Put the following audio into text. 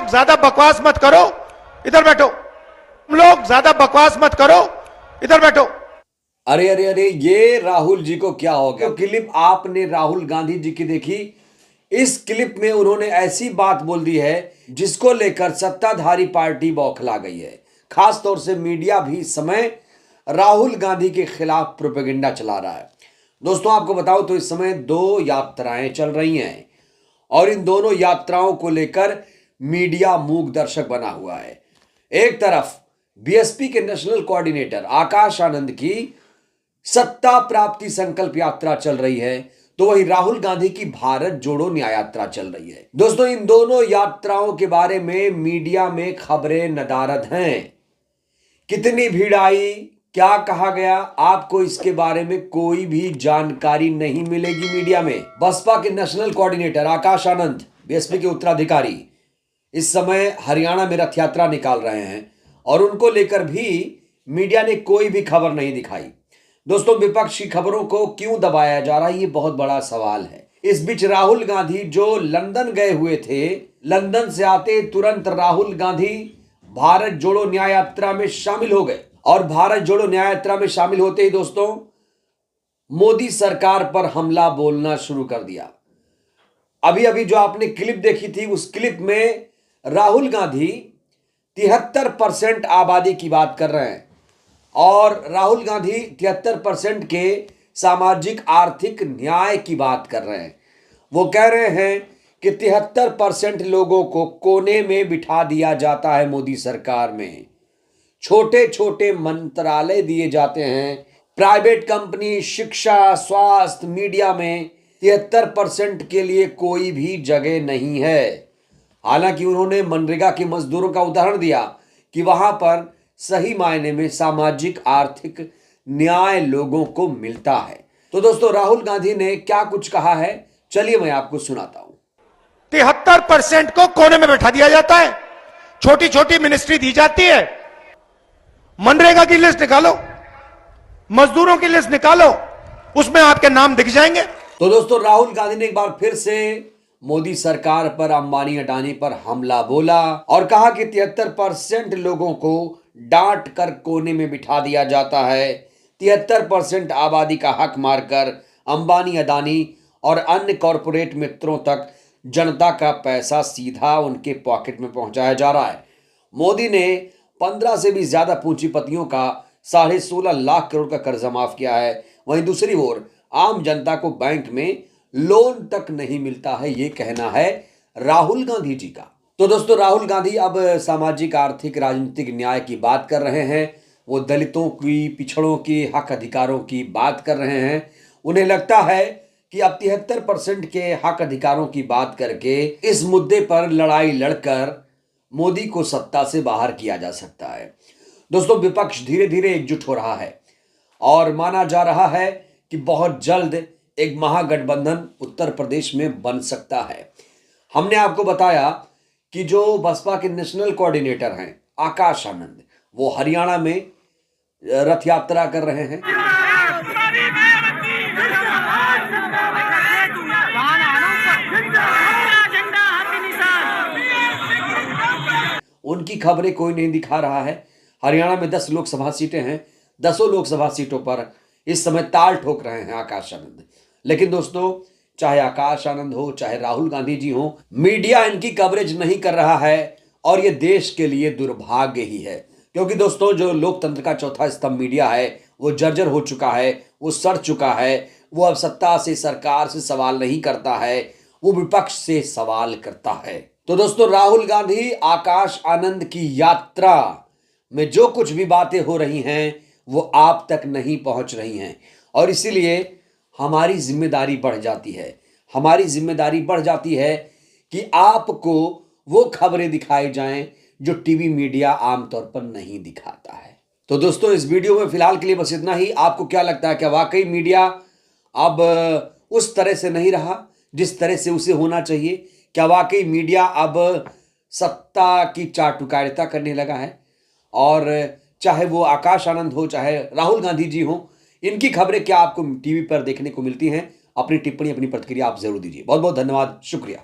लोग ज्यादा बकवास मत करो, इधर बैठो। तुम लोग ज्यादा बकवास मत करो, इधर बैठो। अरे अरे अरे, ये राहुल जी को क्या हो गया? क्लिप आपने राहुल गांधी जी की देखी? इस क्लिप में उन्होंने ऐसी बात बोल दी है जिसको लेकर सत्ताधारी पार्टी बौखला गई है। खास तौर से मीडिया भी इस समय राहुल गांधी के खिलाफ प्रोपेगेंडा चला रहा है। दोस्तों, आपको बताओ तो इस समय दो यात्राएं चल रही हैं और इन दोनों यात्राओं को लेकर मीडिया मूक दर्शक बना हुआ है। एक तरफ बीएसपी के नेशनल कोऑर्डिनेटर आकाश आनंद की सत्ता प्राप्ति संकल्प यात्रा चल रही है, तो वहीं राहुल गांधी की भारत जोड़ो न्याय यात्रा चल रही है। दोस्तों, इन दोनों यात्राओं के बारे में मीडिया में खबरें नदारद हैं। कितनी भीड़ आई, क्या कहा गया, आपको इसके बारे में कोई भी जानकारी नहीं मिलेगी मीडिया में। बसपा के national coordinator Akash Anand, BSP के उत्तराधिकारी, इस समय हरियाणा में रथ यात्रा निकाल रहे हैं और उनको लेकर भी मीडिया ने कोई भी खबर नहीं दिखाई। दोस्तों, विपक्ष की खबरों को क्यों दबाया जा रहा है, ये बहुत बड़ा सवाल है। इस बीच राहुल गांधी जो लंदन गए हुए थे, लंदन से आते तुरंत राहुल गांधी भारत जोड़ो न्याय यात्रा में शामिल हो गए और भारत जोड़ो न्याय यात्रा में शामिल होते ही दोस्तों मोदी सरकार पर हमला बोलना शुरू कर दिया। अभी अभी जो आपने क्लिप देखी थी, उस क्लिप में राहुल गांधी 73% आबादी की बात कर रहे हैं और राहुल गांधी 73% के सामाजिक आर्थिक न्याय की बात कर रहे हैं। वो कह रहे हैं कि 73% लोगों को कोने में बिठा दिया जाता है मोदी सरकार में, छोटे छोटे मंत्रालय दिए जाते हैं, प्राइवेट कंपनी, शिक्षा, स्वास्थ्य, मीडिया में 73% के लिए कोई भी जगह नहीं है। हालांकि उन्होंने मनरेगा के मजदूरों का उदाहरण दिया कि वहां पर सही मायने में सामाजिक आर्थिक न्याय लोगों को मिलता है। तो दोस्तों, राहुल गांधी ने क्या कुछ कहा है, चलिए मैं आपको सुनाता हूं। 73% को कोने में बैठा दिया जाता है, छोटी छोटी मिनिस्ट्री दी जाती है। मनरेगा की लिस्ट निकालो, मजदूरों की लिस्ट निकालो, उसमें आपके नाम दिख जाएंगे। तो दोस्तों, राहुल गांधी ने एक बार फिर से मोदी सरकार पर, अंबानी अडानी पर हमला बोला और कहा कि 73% लोगों को डांट कर कोने में बिठा दिया जाता है। 73% आबादी का हक मारकर अंबानी अडानी और अन्य कॉरपोरेट मित्रों तक जनता का पैसा सीधा उनके पॉकेट में पहुंचाया जा रहा है। मोदी ने 15 से भी ज्यादा पूंजीपतियों का 16.5 लाख करोड़ का कर्जा माफ किया है। वहीं दूसरी ओर आम जनता को बैंक में लोन तक नहीं मिलता है, ये कहना है राहुल गांधी जी का। तो दोस्तों, राहुल गांधी अब सामाजिक आर्थिक राजनीतिक न्याय की बात कर रहे हैं। वो दलितों की, पिछड़ों की हक अधिकारों की बात कर रहे हैं। उन्हें लगता है कि अब 73% के हक अधिकारों की बात करके इस मुद्दे पर लड़ाई लड़कर मोदी को सत्ता से बाहर किया जा सकता है। दोस्तों, विपक्ष धीरे धीरे एकजुट हो रहा है और माना जा रहा है कि बहुत जल्द एक महागठबंधन उत्तर प्रदेश में बन सकता है। हमने आपको बताया कि जो बसपा के नेशनल कोऑर्डिनेटर हैं आकाश आनंद, वो हरियाणा में रथ यात्रा कर रहे हैं। उनकी खबरें कोई नहीं दिखा रहा है। हरियाणा में 10 लोकसभा सीटें हैं, 10 लोकसभा सीटों पर इस समय ताल ठोक रहे हैं आकाश आनंद। लेकिन दोस्तों, चाहे आकाश आनंद हो, चाहे राहुल गांधी जी हो, मीडिया इनकी कवरेज नहीं कर रहा है और ये देश के लिए दुर्भाग्य ही है। क्योंकि दोस्तों, जो लोकतंत्र का चौथा स्तंभ मीडिया है, वो जर्जर हो चुका है, वो सड़ चुका है। वो अब सत्ता से, सरकार से सवाल नहीं करता है, वो विपक्ष से सवाल करता है। तो दोस्तों, राहुल गांधी, आकाश आनंद की यात्रा में जो कुछ भी बातें हो रही हैं वो आप तक नहीं पहुंच रही हैं और इसीलिए हमारी जिम्मेदारी बढ़ जाती है। हमारी जिम्मेदारी बढ़ जाती है कि आपको वो खबरें दिखाई जाएं जो टीवी मीडिया आमतौर पर नहीं दिखाता है। तो दोस्तों, इस वीडियो में फिलहाल के लिए बस इतना ही। आपको क्या लगता है, क्या वाकई मीडिया अब उस तरह से नहीं रहा जिस तरह से उसे होना चाहिए? क्या वाकई मीडिया अब सत्ता की चाटुकारिता करने लगा है? और चाहे वो आकाश आनंद हो, चाहे राहुल गांधी जी हो, इनकी खबरें क्या आपको टीवी पर देखने को मिलती हैं? अपनी टिप्पणी, अपनी प्रतिक्रिया आप जरूर दीजिए। बहुत बहुत धन्यवाद, शुक्रिया।